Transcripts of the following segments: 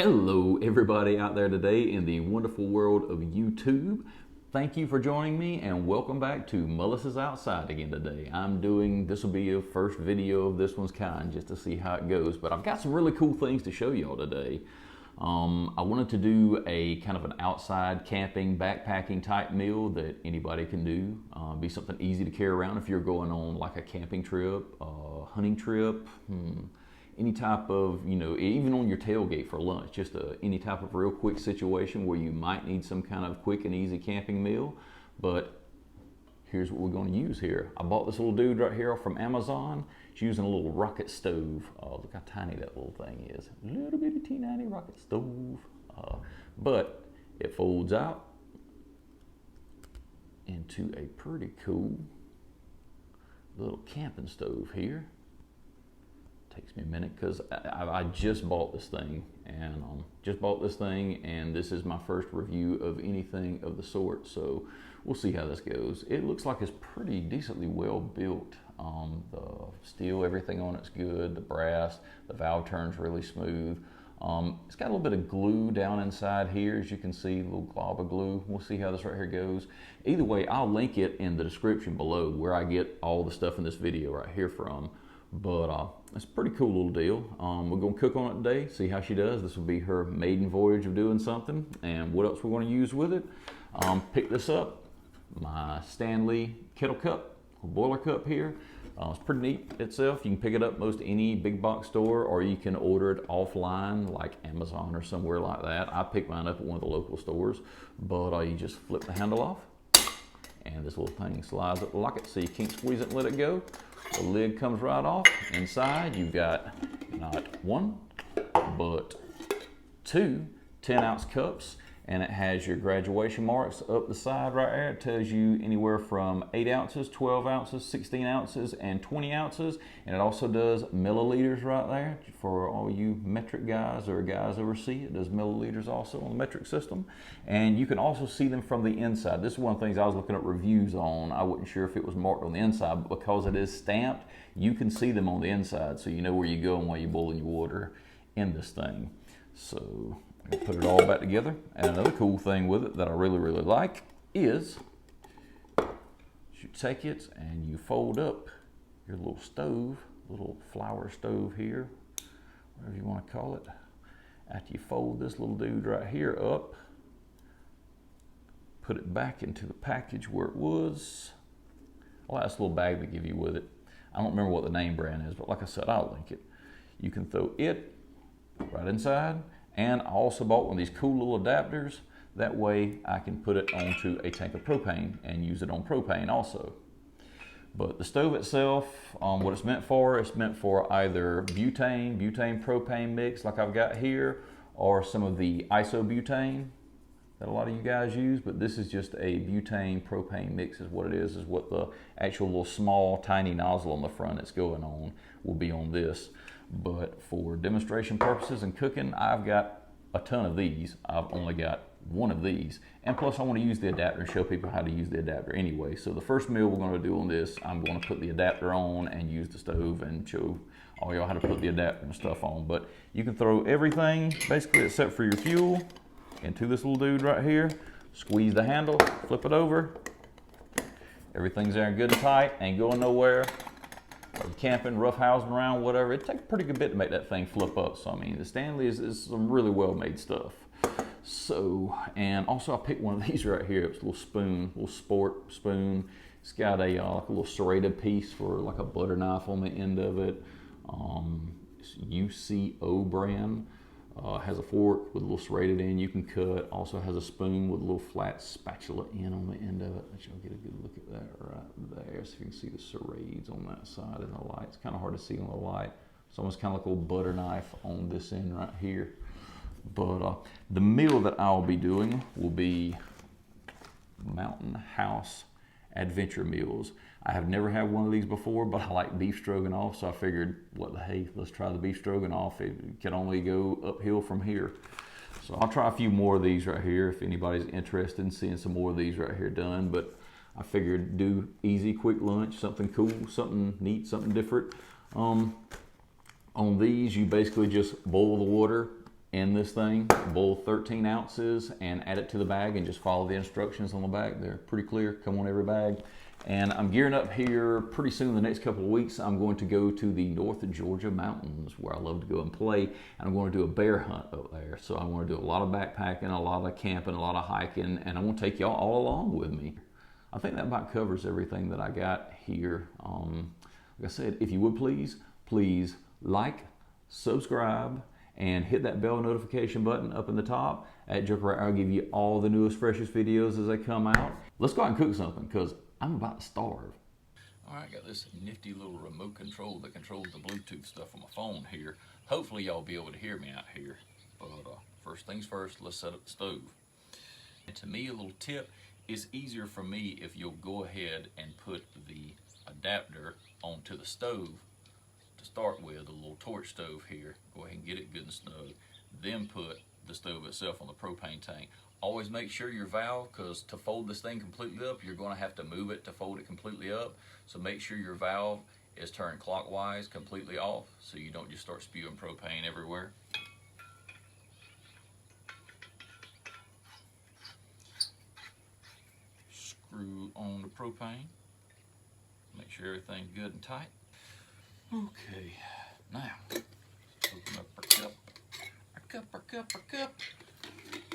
Hello, everybody out there today in the wonderful world of YouTube. Thank you for joining me and welcome back to Mullis is Outside again today. This will be a first video of this one's kind just to see how it goes, but I've got some really cool things to show y'all today. I wanted to do a kind of an outside camping, backpacking type meal that anybody can do. Be something easy to carry around if you're going on like a camping trip, hunting trip, any type of, even on your tailgate for lunch, just any type of real quick situation where you might need some kind of quick and easy camping meal. But here's what we're going to use here. I bought this little dude right here from Amazon. It's using a little rocket stove. Look how tiny that little thing is. Little bitty teeny rocket stove. But it folds out into a pretty cool little camping stove here. Takes me a minute because I just bought this thing and this is my first review of anything of the sort, so we'll see how this goes. It looks like it's pretty decently well built. The steel, everything on it's good. The brass, the valve turns really smooth. It's got a little bit of glue down inside here, as you can see, a little glob of glue. We'll see how this right here goes. Either way, I'll link it in the description below where I get all the stuff in this video right here from. But it's a pretty cool little deal. We're going to cook on it today, see how she does. This will be her maiden voyage of doing something. And what else we're going to use with it. Pick this up, my Stanley Kettle cup, boiler cup here. It's pretty neat itself. You can pick it up most any big box store, or you can order it offline like Amazon or somewhere like that. I picked mine up at one of the local stores, but you just flip the handle off and this little thing slides up like it, so you can't squeeze it and let it go. The lid comes right off. Inside you've got not one, but two 10-ounce cups, and it has your graduation marks up the side right there. It tells you anywhere from 8 ounces, 12 ounces, 16 ounces, and 20 ounces. And it also does milliliters right there for all you metric guys or guys overseas. It does milliliters also on the metric system. And you can also see them from the inside. This is one of the things I was looking at reviews on. I wasn't sure if it was marked on the inside, but because it is stamped, you can see them on the inside, so you know where you go and while you're boiling your water in this thing. So put it all back together. And another cool thing with it that I really like is you take it and you fold up your little stove, little flower stove here, whatever you want to call it. After you fold this little dude right here up, put it back into the package where it was. Well, that's a little bag they give you with it. I don't remember what the name brand is, but like I said, I'll link it. You can throw it right inside. And I also bought one of these cool little adapters. That way I can put it onto a tank of propane and use it on propane also. But the stove itself, what it's meant for either butane propane mix like I've got here, or some of the isobutane that a lot of you guys use. But this is just a butane propane mix is what it is what the actual little small tiny nozzle on the front that's going on will be on this. But for demonstration purposes and cooking, I've got a ton of these. I've only got one of these. And plus I want to use the adapter and show people how to use the adapter anyway. So the first meal we're going to do on this, I'm going to put the adapter on and use the stove and show all y'all how to put the adapter and stuff on. But you can throw everything, basically except for your fuel, into this little dude right here. Squeeze the handle, flip it over. Everything's there good and tight, ain't going nowhere. Camping, rough housing around, whatever. It takes a pretty good bit to make that thing flip up. So I mean, the Stanley is some really well made stuff. So, and also I picked one of these right here. It's a little spoon, little sport spoon. It's got a like a little serrated piece for like a butter knife on the end of it. It's UCO brand. Has a fork with a little serrated end you can cut. Also has a spoon with a little flat spatula end on the end of it. Let y'all get a good look at that right there. So you can see the serrades on that side in the light. It's kind of hard to see on the light. It's almost kind of like a little butter knife on this end right here. But the meal that I'll be doing will be Mountain House Adventure Meals. I have never had one of these before, but I like beef stroganoff, so I figured, what the hey, let's try the beef stroganoff. It can only go uphill from here. So I'll try a few more of these right here if anybody's interested in seeing some more of these right here done. But I figured do easy, quick lunch, something cool, something neat, something different. On these, you basically just boil the water in this thing, boil 13 ounces and add it to the bag and just follow the instructions on the back. They're pretty clear, come on every bag. And I'm gearing up here pretty soon, the next couple of weeks. I'm going to go to the North Georgia mountains where I love to go and play. And I'm going to do a bear hunt up there. So I want to do a lot of backpacking, a lot of camping, a lot of hiking, and I want to take y'all all along with me. I think that about covers everything that I got here. Like I said, if you would please like, subscribe, and hit that bell notification button up in the top. At Joker, I'll give you all the newest, freshest videos as they come out. Let's go out and cook something, because I'm about to starve. All right, I got this nifty little remote control that controls the Bluetooth stuff on my phone here. Hopefully y'all be able to hear me out here. But first things first, let's set up the stove. And to me, a little tip, it's easier for me if you'll go ahead and put the adapter onto the stove to start with, a little torch stove here. Go ahead and get it good and snug. Then put the stove itself on the propane tank. Always make sure your valve, because to fold this thing completely up, you're going to have to move it to fold it completely up. So make sure your valve is turned clockwise completely off so you don't just start spewing propane everywhere. Screw on the propane. Make sure everything's good and tight. Okay, now open up our cup. Our cup.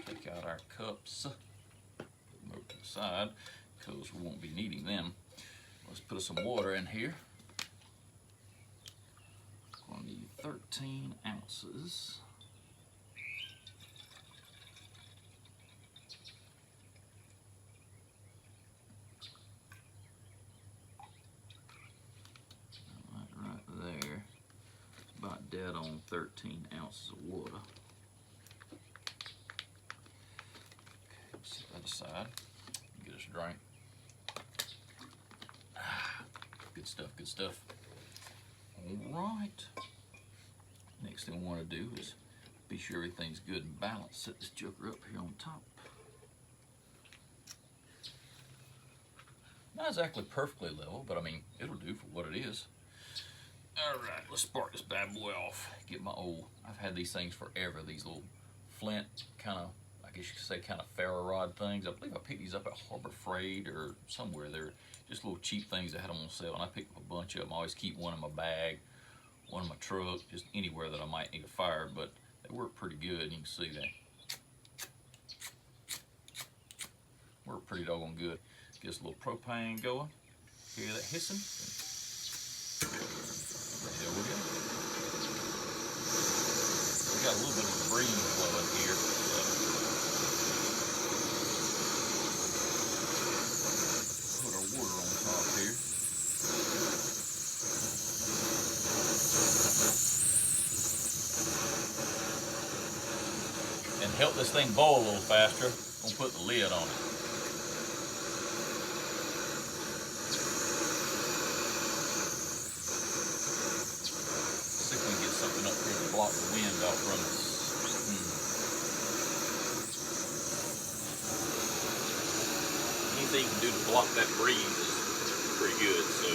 Take out our cups, put them over to the side because we won't be needing them. Let's put some water in here. We're going to need 13 ounces. Right there, about dead on 13 ounces of water. Side, get us a drink. Good stuff. All right. Next thing we want to do is be sure everything's good and balanced. Set this joker up here on top. Not exactly perfectly level, but I mean, it'll do for what it is. All right, let's spark this bad boy off. Get my old, I've had these things forever, these little flint kind of, I guess you could say kind of ferro rod things. I believe I picked these up at Harbor Freight or somewhere. They're just little cheap things that had them on sale, and I picked up a bunch of them. I always keep one in my bag, one in my truck, just anywhere that I might need a fire, but they work pretty good. You can see that. Work pretty doggone good. Get us a little propane going. Hear that hissing? There we go. We got a little bit of breeze blowing here. And help this thing boil a little faster, I'm gonna put the lid on it. See if we can get something up here to block the wind out from us. Anything you can do to block that breeze is pretty good. So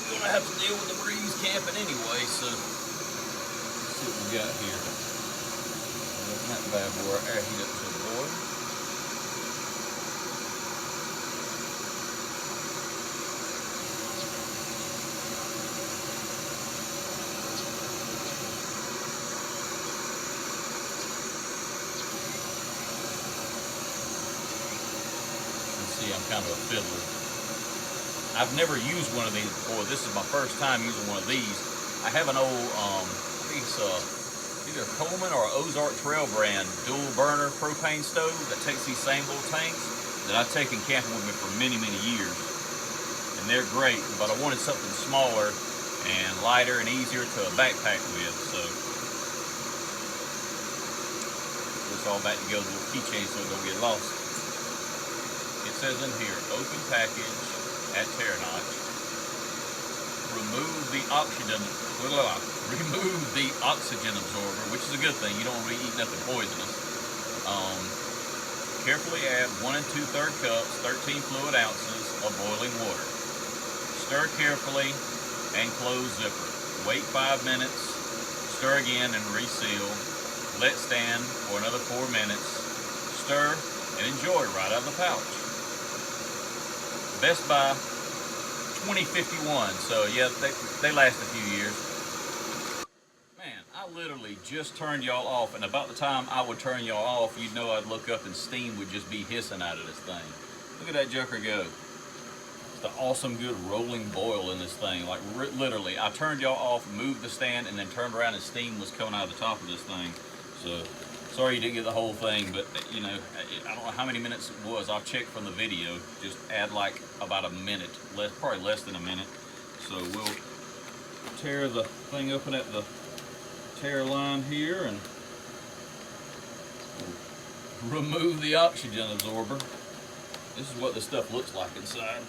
you're gonna have to deal with the breeze camping anyway, so what we got here. That bad boy, air heat up to the boil. You see, I'm kind of a fiddler. I've never used one of these before. This is my first time using one of these. I have an old either Coleman or Ozark Trail brand dual burner propane stove that takes these same little tanks that I've taken camping with me for many years, and they're great, but I wanted something smaller and lighter and easier to backpack with, so put this all back together with a little keychain so it don't get lost. It says in here, open package at Terranotch. Remove the oxygen absorber, which is a good thing. You don't want to eat nothing poisonous. Carefully add 1 2/3 cups, 13 fluid ounces of boiling water. Stir carefully and close zipper. Wait 5 minutes. Stir again and reseal. Let stand for another 4 minutes. Stir and enjoy right out of the pouch. Best Buy 2051. So yeah, they last a few years. Man, I literally just turned y'all off, and about the time I would turn y'all off, you'd know I'd look up and steam would just be hissing out of this thing. Look at that joker go. It's the awesome good rolling boil in this thing. Like literally, I turned y'all off, moved the stand, and then turned around and steam was coming out of the top of this thing. So sorry you didn't get the whole thing, but you know, I don't know how many minutes it was. I'll check from the video. Just add like about a minute, probably less than a minute. So we'll tear the thing open at the tear line here and remove the oxygen absorber. This is what this stuff looks like inside.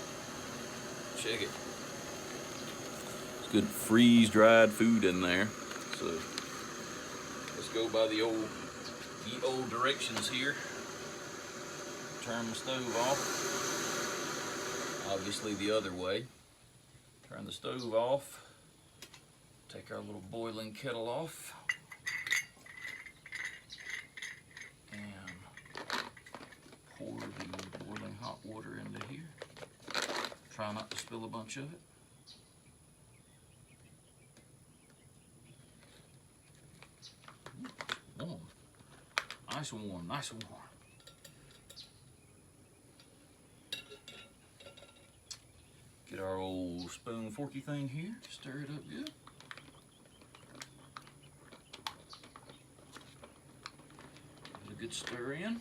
Check it. It's good freeze-dried food in there. So let's go by the old directions here. Turn the stove off. Obviously the other way. Turn the stove off. Take our little boiling kettle off. And pour the boiling hot water into here. Try not to spill a bunch of it. Warm. Nice and warm, nice and warm. Get our old spoon forky thing here, stir it up good. Give it a good stir in. Alright,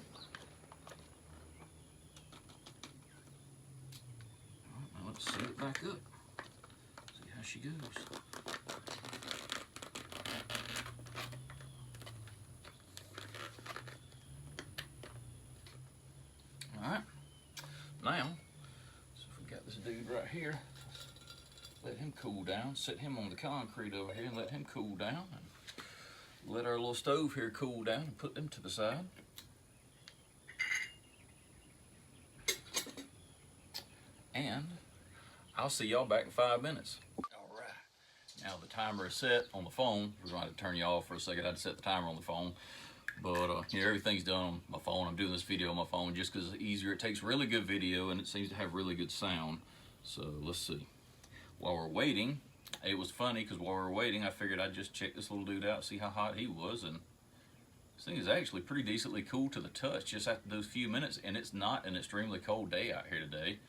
now let's set it back up. See how she goes. Alright, now, so if we got this dude right here, let him cool down, set him on the concrete over here and let him cool down, and let our little stove here cool down and put them to the side. And I'll see y'all back in 5 minutes. Alright, now the timer is set on the phone. We're going to have to turn you off for a second. I had to set the timer on the phone. But you know, everything's done on my phone. I'm doing this video on my phone just because it's easier. It takes really good video and it seems to have really good sound. So let's see. While we're waiting, it was funny because while we were waiting, I figured I'd just check this little dude out, see how hot he was. And this thing is actually pretty decently cool to the touch just after those few minutes. And it's not an extremely cold day out here today.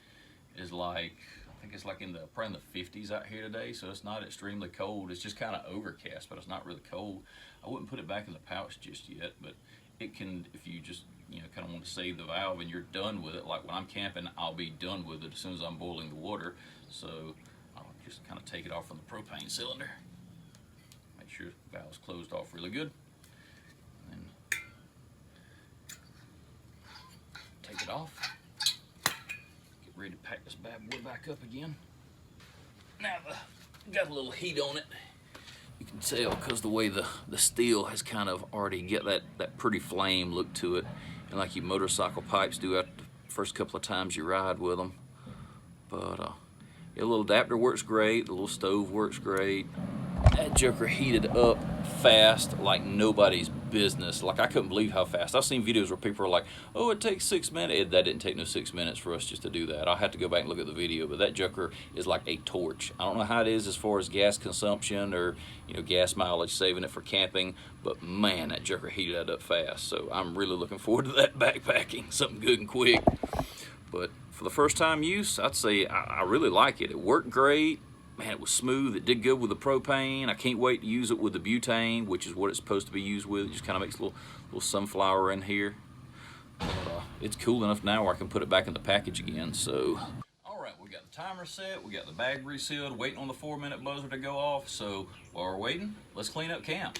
It's like, I think it's like probably in the 50s out here today. So it's not extremely cold. It's just kind of overcast, but it's not really cold. I wouldn't put it back in the pouch just yet, but it can, if you just, you know, kind of want to save the valve and you're done with it. Like when I'm camping, I'll be done with it as soon as I'm boiling the water. So I'll just kind of take it off from the propane cylinder. Make sure the valve's closed off really good. And take it off. Get ready to pack this bad boy back up again. Now, got a little heat on it. You can tell because the way the steel has kind of already get that pretty flame look to it, and like your motorcycle pipes do after the first couple of times you ride with them. But yeah, the little adapter works great, the little stove works great. That joker heated up fast like nobody's business. Like I couldn't believe how fast. I've seen videos where people are like, oh, it takes 6 minutes. That didn't take no 6 minutes for us just to do that. I'll have to go back and look at the video, but that joker is like a torch. I don't know how it is as far as gas consumption or, you know, gas mileage, saving it for camping, but man, that joker heated that up fast. So I'm really looking forward to that backpacking, something good and quick. But for the first time use, I'd say I really like it. It worked great. Man, it was smooth. It did good with the propane. I can't wait to use it with the butane, which is what it's supposed to be used with. It just kind of makes a little sunflower in here. But, it's cool enough now where I can put it back in the package again. So, all right, we got the timer set. We got the bag resealed, waiting on the 4-minute buzzer to go off. So while we're waiting, let's clean up camp.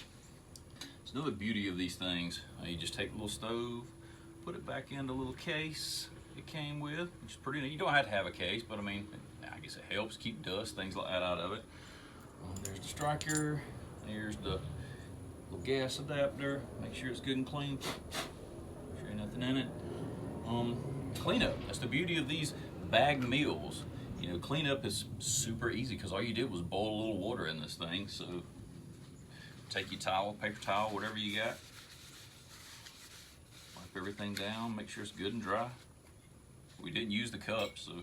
It's another beauty of these things. You just take a little stove, put it back in the little case it came with, which is pretty neat. You don't have to have a case, but I mean, I guess it helps keep dust, things like that out of it. There's the striker. There's the little gas adapter. Make sure it's good and clean. Make sure ain't nothing in it. Cleanup. That's the beauty of these bag meals. You know, cleanup is super easy because all you did was boil a little water in this thing. So take your towel, paper towel, whatever you got. Wipe everything down, make sure it's good and dry. We didn't use the cups, so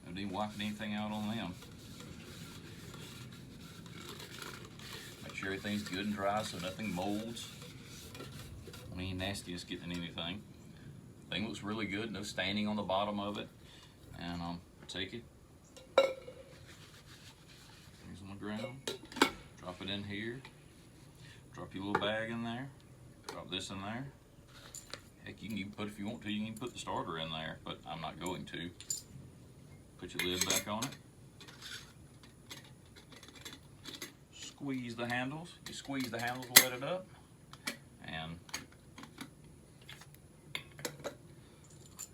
I didn't wipe anything out on them. Make sure everything's good and dry so nothing molds. Any nastiness getting in anything. Thing looks really good, no staining on the bottom of it. And take it. Here's on the ground. Drop it in here. Drop your little bag in there. Drop this in there. Heck, you can even put, if you want to, you can even put the starter in there, but I'm not going to. Put your lid back on it. Squeeze the handles. You squeeze the handles to let it up. And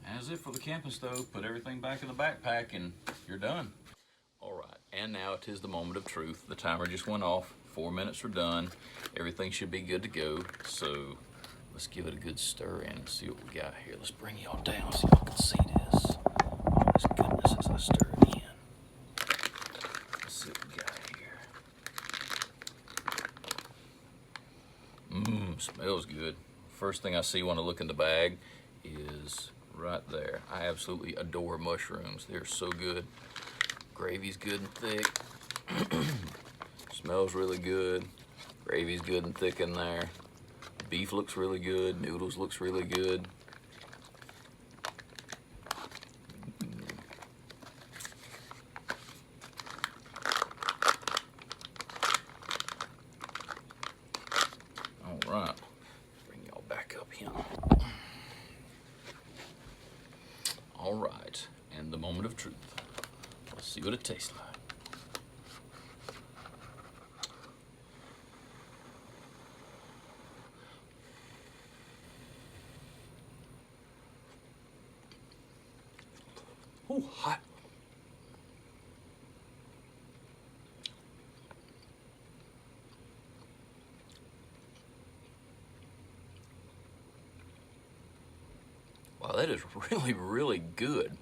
that's it for the camping stove. Put everything back in the backpack and you're done. All right, and now it is the moment of truth. The timer just went off. 4 minutes are done. Everything should be good to go. So let's give it a good stir in and see what we got here. Let's bring y'all down so y'all can see this. Oh, this goodness as I stir it in. Let's see what we got here. Smells good. First thing I see when I look in the bag is right there. I absolutely adore mushrooms. They're so good. Gravy's good and thick. Smells really good. Gravy's good and thick in there. Beef looks really good. Noodles looks really good. All right. Bring y'all back up here. All right, and the moment of truth. Let's see what it tastes like. Oh, hot. Wow, that is really, really good.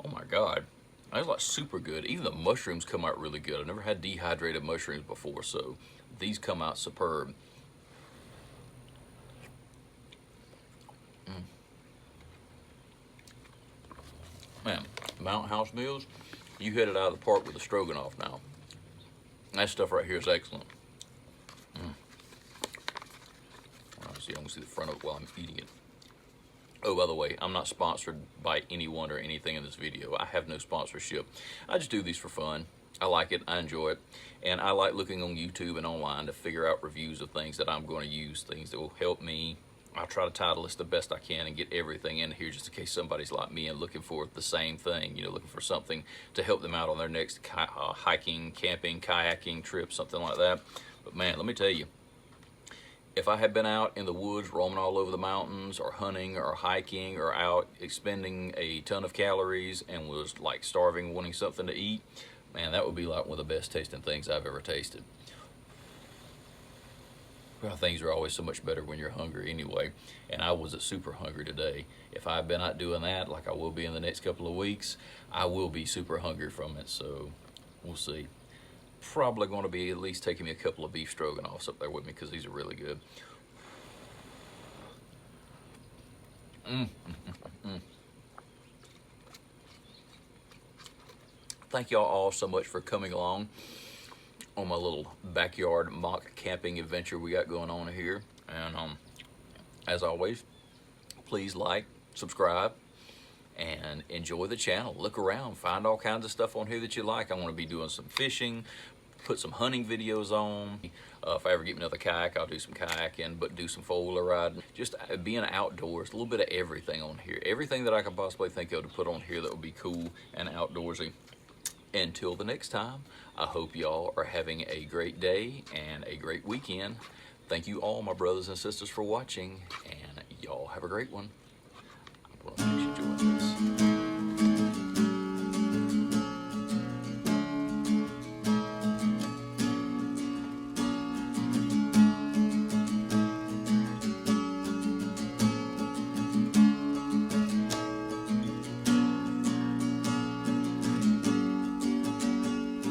Oh my God. That's like super good. Even the mushrooms come out really good. I've never had dehydrated mushrooms before, so these come out superb. Man, Mountain House Meals, you hit it out of the park with the stroganoff now. That stuff right here is excellent. See, I can see the front of it while I'm eating it. Oh, by the way, I'm not sponsored by anyone or anything in this video. I have no sponsorship. I just do these for fun. I like it, I enjoy it, and I like looking on YouTube and online to figure out reviews of things that I'm going to use, things that will help me. I try to title this the best I can and get everything in here just in case somebody's like me and looking for the same thing, you know, looking for something to help them out on their next hiking, camping, kayaking trip, something like that. But man, let me tell you, if I had been out in the woods roaming all over the mountains or hunting or hiking or out expending a ton of calories and was like starving, wanting something to eat, man, that would be like one of the best tasting things I've ever tasted. Well, things are always so much better when you're hungry anyway, and I wasn't super hungry today. If I've been out doing that like I will be in the next couple of weeks, I will be super hungry from it, so we'll see. Probably going to be at least taking me a couple of beef stroganoffs up there with me because these are really good. Thank y'all all so much for coming along on my little backyard mock camping adventure we got going on here. And as always, please like, subscribe, and enjoy the channel. Look around, find all kinds of stuff on here that you like. I want to be doing some fishing, put some hunting videos on. If I ever get another kayak, I'll do some kayaking, but do some four-wheeler riding. Just being outdoors, a little bit of everything on here. Everything that I could possibly think of to put on here that would be cool and outdoorsy. Until the next time, I hope y'all are having a great day and a great weekend. Thank you all, my brothers and sisters, for watching, and y'all have a great one.